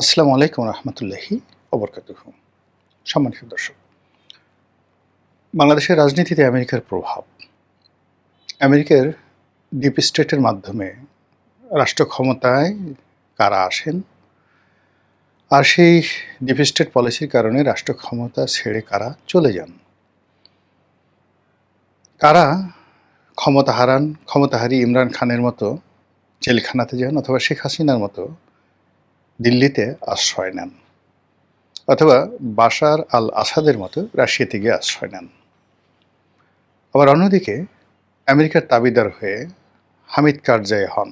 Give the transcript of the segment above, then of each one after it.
আসসালামু আলাইকুম রহমতুল্লাহি ওবরকাতুহু। সম্মানিত দর্শক, বাংলাদেশের রাজনীতিতে আমেরিকার প্রভাব। আমেরিকার ডিপ স্টেটের মাধ্যমে রাষ্ট্র ক্ষমতায় কারা আসেন, আর সেই ডিপ স্টেট পলিসির কারণে রাষ্ট্র ক্ষমতা ছেড়ে কারা চলে যান, কারা ক্ষমতা হারান, ক্ষমতাহারী ইমরান খানের মতো জেলখানাতে যান, অথবা শেখ হাসিনার মতো দিল্লিতে আশ্রয় নেন, অথবা বাশার আল আসাদের মতো রাশিয়াতে গিয়ে আশ্রয় নেন। আবার অন্যদিকে আমেরিকার তাবিদার হয়ে হামিদ কারজাই হন,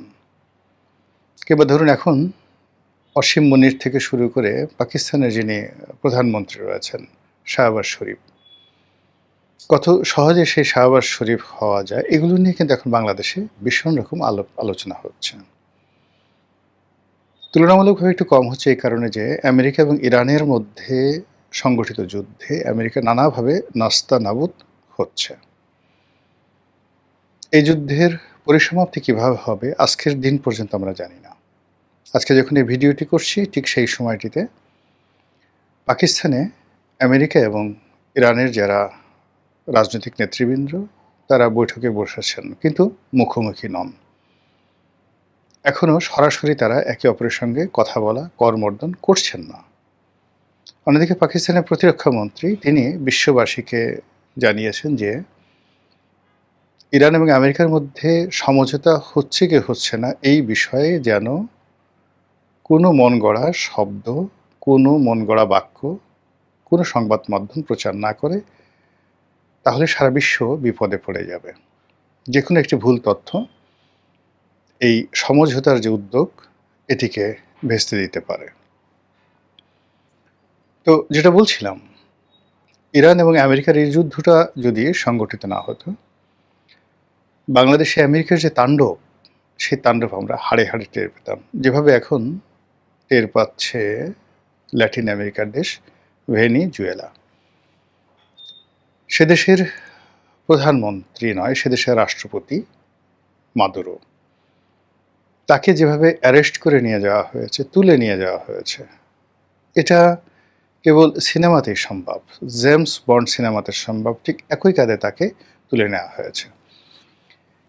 কিংবা ধরুন এখন অসীম মুনির থেকে শুরু করে পাকিস্তানের যিনি প্রধানমন্ত্রী রয়েছেন শাহবাজ শরীফ, কত সহজে সেই শাহবাজ শরীফ হওয়া যায়, এগুলো নিয়ে কিন্তু এখন বাংলাদেশে ভীষণ রকম আলোচনা হচ্ছে। তুলনামূলকভাবে একটু কম হচ্ছে এই কারণে যে আমেরিকা এবং ইরানের মধ্যে সংগঠিত যুদ্ধে আমেরিকা নানাভাবে নাস্তানাবুদ হচ্ছে। এই যুদ্ধের পরিসমাপ্তি কিভাবে হবে আজকের দিন পর্যন্ত আমরা জানি না। আজকে যখন এই ভিডিওটি করছি ঠিক সেই সময়টিতে পাকিস্তানে আমেরিকা এবং ইরানের যারা রাজনৈতিক নেতৃবৃন্দ তারা বৈঠকে বসেছেন, কিন্তু মুখোমুখি নন। এখনও সরাসরি তারা একে অপরের সঙ্গে কথা বলা করমর্দন করছেন না। অন্যদিকে পাকিস্তানের প্রতিরক্ষা মন্ত্রী তিনি বিশ্ববাসীকে জানিয়েছেন যে ইরান এবং আমেরিকার মধ্যে সমঝোতা হচ্ছে কি হচ্ছে না এই বিষয়ে যেন কোনো মন গড়া শব্দ, কোনো মন গড়া বাক্য, কোনো সংবাদ মাধ্যম প্রচার না করে, তাহলে সারা বিশ্ব বিপদে পড়ে যাবে। যে কোনো একটি ভুল তথ্য এই সমঝোতার যে উদ্যোগ এটিকে ভেস্তে দিতে পারে। তো যেটা বলছিলাম, ইরান এবং আমেরিকার এই যুদ্ধটা যদি সংগঠিত না হতো, বাংলাদেশে আমেরিকার যে তাণ্ডব, সেই তাণ্ডব আমরা হাড়ে হাড়ে টের পেতাম, যেভাবে এখন টের পাচ্ছে ল্যাটিন আমেরিকার দেশ ভেনিজুয়েলা। সে দেশের প্রধানমন্ত্রী নয়, সে দেশের রাষ্ট্রপতি মাদুরো, তাকে যেভাবে অ্যারেস্ট করে নিয়ে যাওয়া হয়েছে, তুলে নিয়ে যাওয়া হয়েছে, এটা কেবল সিনেমাতেই সম্ভব। জেমস বন্ড সিনেমাতে সম্ভব, ঠিক একই কায়দে তাকে তুলে নেওয়া হয়েছে।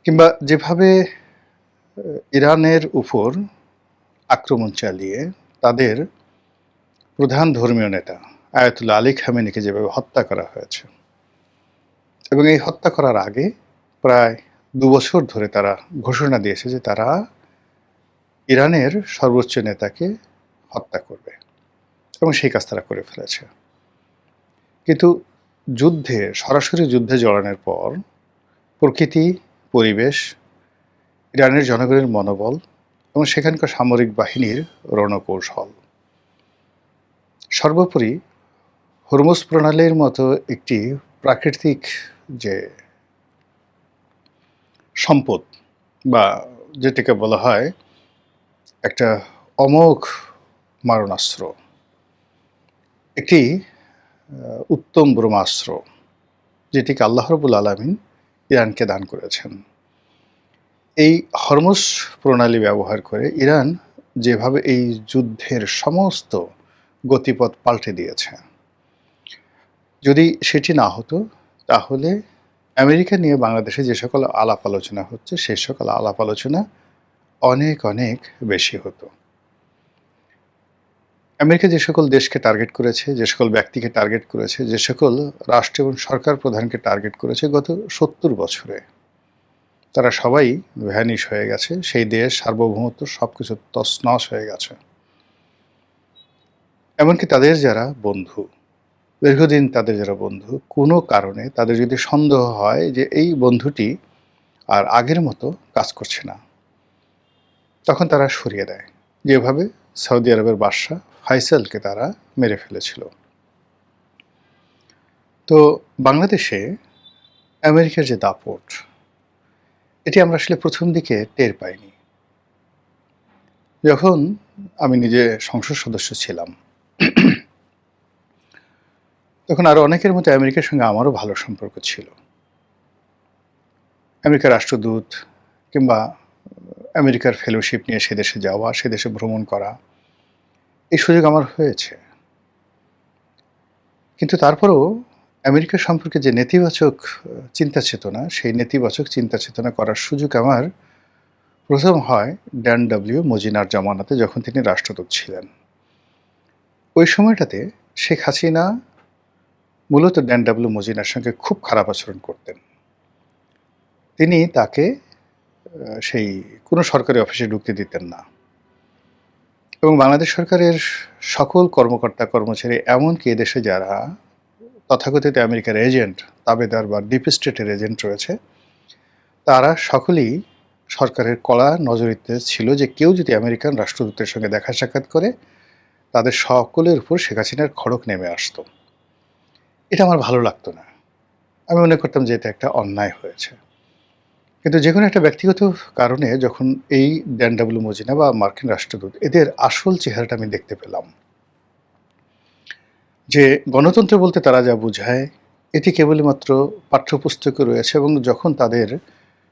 কিংবা যেভাবে ইরানের উপর আক্রমণ চালিয়ে তাদের প্রধান ধর্মীয় নেতা আয়াতুল্লাহ আলী খামেনিকে যেভাবে হত্যা করা হয়েছে, এবং এই হত্যা করার আগে প্রায় ২ বছর ধরে তারা ঘোষণা দিয়েছে যে তারা ইরানের সর্বোচ্চ নেতাকে হত্যা করবে, এবং সেই কাজ তারা করে ফেলেছে। কিন্তু সরাসরি যুদ্ধে জড়ানোর পর প্রকৃতি, পরিবেশ, ইরানের জনগণের মনোবল এবং সেখানকার সামরিক বাহিনীর রণকৌশল, সর্বোপরি হরমুজ প্রণালীর মতো একটি প্রাকৃতিক যে সম্পদ, বা যেটাকে বলা হয় একটা অমোঘ মারণাস্ত্র, একটি উত্তম ব্রহ্মাস্ত্র, যেটিকে আল্লাহ রাব্বুল আলামিন ইরানকে দান করেছেন। এই হরমুজ প্রণালী ব্যবহার করে ইরান যেভাবে এই যুদ্ধের সমস্ত গতিপথ পাল্টে দিয়েছে, যদি সেটি না হতো তাহলে আমেরিকা নিয়ে বাংলাদেশে যে সকল আলাপ আলোচনা হচ্ছে সেই সকল আলাপ আলোচনা অনেক অনেক বেশি হতো। আমেরিকা যে সকল দেশকে টার্গেট করেছে, যে সকল ব্যক্তিকে টার্গেট করেছে, যে সকল রাষ্ট্র এবং সরকার প্রধানকে টার্গেট করেছে গত ৭০ বছরে, তারা সবাই ভ্যানিশ হয়ে গেছে। সেই দেশ সার্বভৌমত্ব সবকিছু তছনছ হয়ে গেছে। এমনকি তাদের যারা বন্ধু, দীর্ঘদিন তাদের যারা বন্ধু, কোনো কারণে তাদের যদি সন্দেহ হয় যে এই বন্ধুটি আর আগের মতো কাজ করছে না, তখন তারা সরিয়ে দেয়, যেভাবে সৌদি আরবের বাদশা ফাইসালকে তারা মেরে ফেলেছিল। তো বাংলাদেশে আমেরিকার যে দাপট, এটি আমরা আসলে প্রথম দিকে টের পাইনি। যখন আমি নিজে সংসদ সদস্য ছিলাম, তখন আরও অনেকের মতো আমেরিকার সঙ্গে আমারও ভালো সম্পর্ক ছিল। আমেরিকার রাষ্ট্রদূত কিংবা আমেরিকার ফেলোশিপ নিয়ে সে দেশে যাওয়া, সে দেশে ভ্রমণ করা, এই সুযোগ আমার হয়েছে। কিন্তু তারপরেও আমেরিকা সম্পর্কে যে নেতিবাচক চিন্তা চেতনা, সেই নেতিবাচক চিন্তা চেতনা করার সুযোগ আমার ১ম হয় ড্যান ডব্লিউ মজীনার জামানাতে, যখন তিনি রাষ্ট্রদূত ছিলেন। ওই সময়টাতে শেখ হাসিনা মূলত ড্যান ডব্লিউ মজীনার সঙ্গে খুব খারাপ আচরণ করতেন। তিনি তাকে সেই কোনো সরকারি অফিসে ঢুকতে দিতেন না, এবং বাংলাদেশ সরকারের সকল কর্মকর্তা কর্মচারী, এমনকি এদেশে যারা তথাকথিত আমেরিকার এজেন্ট, তাবেদার বা ডিপ স্টেটের এজেন্ট রয়েছে, তারা সকলেই সরকারের কড়া নজরিতে ছিল যে কেউ যদি আমেরিকান রাষ্ট্রদূতের সঙ্গে দেখা সাক্ষাৎ করে, তাদের সকলের উপর শেখ হাসিনার খড়ক নেমে আসতো। এটা আমার ভালো লাগতো না। আমি মনে করতাম যে এটা একটা অন্যায় হয়েছে। কিন্তু যেকোনো একটা ব্যক্তিগত কারণে যখন এই ড্যান ডব্লিউ মজীনা বা মার্কিন রাষ্ট্রদূত, এদের আসল চেহারাটা আমি দেখতে পেলাম, যে গণতন্ত্র বলতে তারা যা বোঝায় এটি কেবলমাত্র পাঠ্যপুস্তকে রয়েছে, এবং যখন তাদের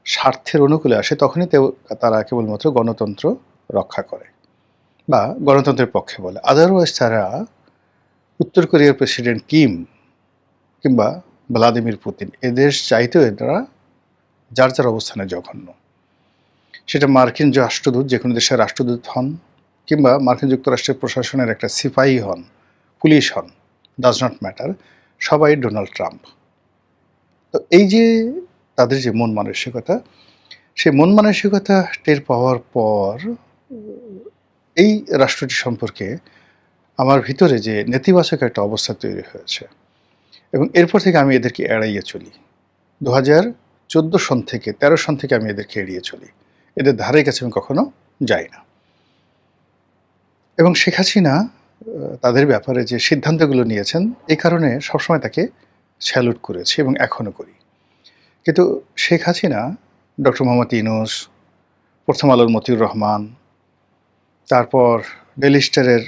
স্বার্থের অনুকূলে আসে তখনই তারা কেবলমাত্র গণতন্ত্র রক্ষা করে বা গণতন্ত্রের পক্ষে বলে। আদারওয়াইজ তারা উত্তর কোরিয়ার প্রেসিডেন্ট কিম কিংবা ভ্লাদিমির পুতিন, এদের চাইতেও এরা যার যার অবস্থানে জঘন্য। সেটা মার্কিন রাষ্ট্রদূত, যে কোনো দেশের রাষ্ট্রদূত হন, কিংবা মার্কিন যুক্তরাষ্ট্রের প্রশাসনের একটা সিপাহী হন, পুলিশ হন, ডাজ নট ম্যাটার, সবাই ডোনাল্ড ট্রাম্প। তো এই যে তাদের যে মন মানসিকতা, সেই মন মানসিকতা টের পাওয়ার পর এই রাষ্ট্রটি সম্পর্কে আমার ভিতরে যে নেতিবাচক একটা অবস্থা তৈরি হয়েছে, এবং এরপর থেকে আমি এদেরকে এড়াইয়ে চলি। 2014 সন থেকে 13 সন থেকে আমি এদেরকে এড়িয়ে চলি, এদের ধারে কাছে আমি কখনো যাই না। এবং শেখ হাসিনা তাদের ব্যাপারে যে সিদ্ধান্তগুলো নিয়েছেন, এই কারণে সবসময় তাকে স্যালুট করেছি এবং এখনও করি। কিন্তু শেখ হাসিনা, ডক্টর মোহাম্মদ ইউনূস, প্রথম আলোর মতিউর রহমান, তারপর ডেইলি স্টারের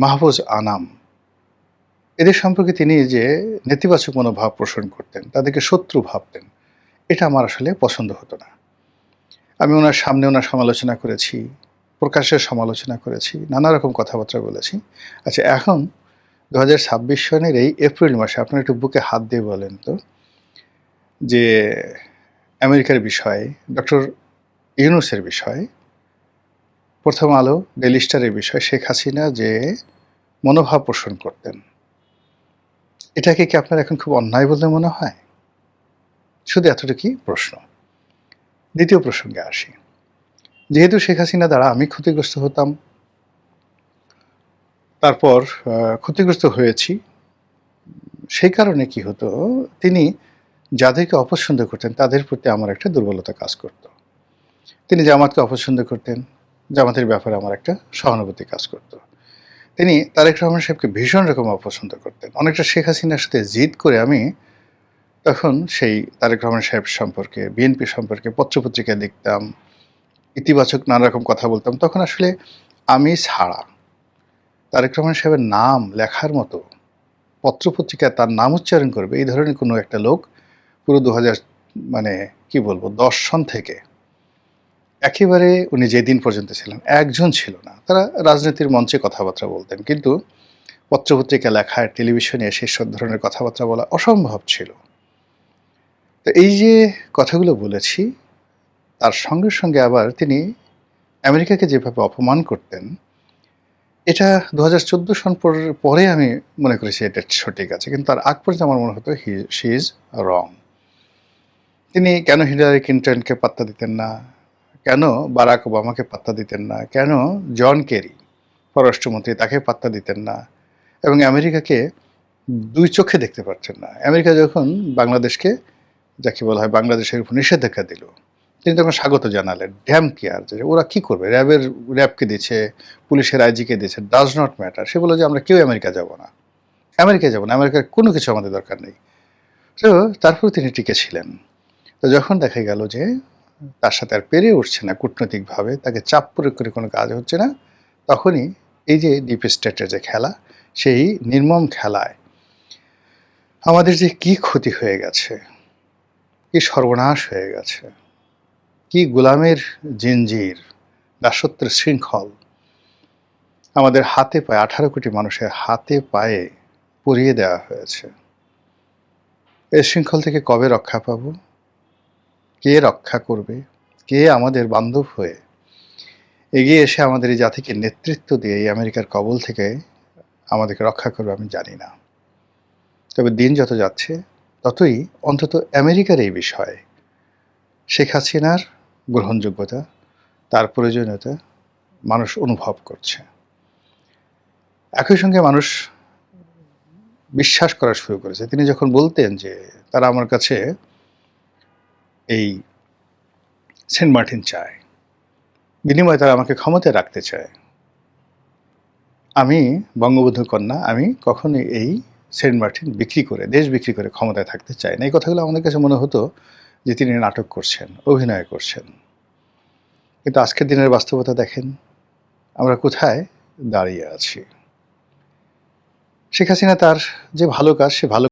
মাহফুজ আনাম, এদের সম্পর্কে তিনি যে নেতিবাচক মনোভাব পোষণ করতেন, তাদেরকে শত্রু ভাবতেন, এটা আমার আসলে পছন্দ হতো না। আমি ওনার সামনে ওনার সমালোচনা করেছি, প্রকাশ্যে সমালোচনা করেছি, নানা রকম কথাবার্তা বলেছি। আচ্ছা, এখন 2026 সনের এই এপ্রিল মাসে আপনারা একটু বুকে হাত দিয়ে বলেন তো, যে আমেরিকার বিষয়ে, ডক্টর ইউনূসের বিষয়ে, প্রথম আলো, ডেইলি স্টারের বিষয়ে শেখ হাসিনা যে মনোভাব পোষণ করতেন, এটাকে কি আপনার এখন খুব অন্যায় বলে মনে হয়? শুধু এতটুকুই প্রশ্ন। দ্বিতীয় প্রসঙ্গে আসি। যেহেতু শেখ হাসিনা দ্বারা আমি ক্ষতিগ্রস্ত হতাম, তারপর ক্ষতিগ্রস্ত হয়েছি, সেই কারণে কি হতো, তিনি যাদেরকে অপছন্দ করতেন তাদের প্রতি আমার একটা দুর্বলতা কাজ করত। তিনি জামাতকে অপছন্দ করতেন, জামাতের ব্যাপারে আমার একটা সহানুভূতি কাজ করত। তিনি তারেক রহমান সাহেবকে ভীষণ রকম অপছন্দ করতেন। অনেকটা শেখ হাসিনার সাথে জিদ করে আমি তখন সেই তারেক রহমান সাহেব সম্পর্কে, বিএনপি সম্পর্কে পত্রপত্রিকায় লিখতাম, ইতিবাচক নানা রকম কথা বলতাম। তখন আসলে আমি ছাড়া তারেক রহমান সাহেবের নাম লেখার মতো, পত্রপত্রিকায় তার নাম উচ্চারণ করবে, এই ধরনের কোনো একটা লোক পুরো 2000 মানে কি বলবো 10 সন থেকে একেবারে উনি যেদিন পর্যন্ত ছিলেন একজন ছিল না। তারা রাজনীতির মঞ্চে কথাবার্তা বলতেন, কিন্তু পত্রপত্রিকা লেখায়, টেলিভিশনে এসে সব ধরনের কথাবার্তা বলা অসম্ভব ছিল। তো এই যে কথাগুলো বলেছি, তার সঙ্গে সঙ্গে আবার তিনি আমেরিকাকে যেভাবে অপমান করতেন, এটা 2014 সন পরে আমি মনে করেছি এটা সঠিক আছে, কিন্তু তার আগ পর্যন্ত আমার মনে হতো শি ইজ রং। তিনি কেন হিলারি ক্লিন্টনকে পাত্তা দিতেন না, কেন বারাক ওবামাকে পাত্তা দিতেন না, কেন জন কেরি পররাষ্ট্রমন্ত্রী তাকে পাত্তা দিতেন না, এবং আমেরিকাকে দুই চোখে দেখতে পারছেন না। আমেরিকা যখন বাংলাদেশকে, যাকে বলা হয় বাংলাদেশের উপর নিষেধাজ্ঞা দিল, তিনি তখন স্বাগত জানালেন। ড্যাম কেয়ার, যে ওরা কি করবে, র্যাবকে দিচ্ছে, পুলিশের আইজিকে দিচ্ছে, ডাজ নট ম্যাটার। সে বলে যে আমরা কেউ আমেরিকা যাব না, আমেরিকায় যাব না, আমেরিকার কোনো কিছু আমাদের দরকার নেই। তো তারপর তিনি টিকে ছিলেন। তো যখন দেখা গেল যে তার সাথে আর পেরে উঠছে না কূটনৈতিকভাবে, তাকে চাপ প্রয়োগ করে কোনো কাজ হচ্ছে না, তখনই এই যে ডিপ স্টেটের যে খেলা, সেই নির্মম খেলায় আমাদের যে কি ক্ষতি হয়ে গেছে, কি সর্বনাশ হয়ে গেছে, কি গোলামের জিনজির, দাসত্বের শৃঙ্খল আমাদের হাতে পায়ে 18 কোটি মানুষের হাতে পায়ে পুড়িয়ে দেওয়া হয়েছে। এর শৃঙ্খল থেকে কবে রক্ষা পাব? কে রক্ষা করবে? কে আমাদের বান্ধব হয়ে এগিয়ে এসে আমাদের এই জাতিকে নেতৃত্ব দিয়ে এই আমেরিকার কবল থেকে আমাদেরকে রক্ষা করবে আমি জানি না। তবে দিন যত যাচ্ছে ততই অন্তত আমেরিকার এই বিষয়ে শেখ হাসিনার গ্রহণযোগ্যতা, তার প্রয়োজনীয়তা মানুষ অনুভব করছে। একই সঙ্গে মানুষ বিশ্বাস করা শুরু করেছে। তিনি যখন বলতেন যে তারা আমার কাছে এই সেন্ট মার্টিন চায়, বিনিময়ে তারা আমাকে ক্ষমতায় রাখতে চায়। আমি বঙ্গবন্ধুর কন্যা, আমি কখনোই এই সেন্ট মার্টিন বিক্রি করে, দেশ বিক্রি করে ক্ষমতায় থাকতে চাই না। এই কথাগুলো আমাদের কাছে মনে হতো যে তিনি নাটক করছেন, অভিনয় করছেন। কিন্তু আজকের দিনের বাস্তবতা দেখেন, আমরা কোথায় দাঁড়িয়ে আছি। শেখ হাসিনা তার যে ভালো কাজ, সে ভালো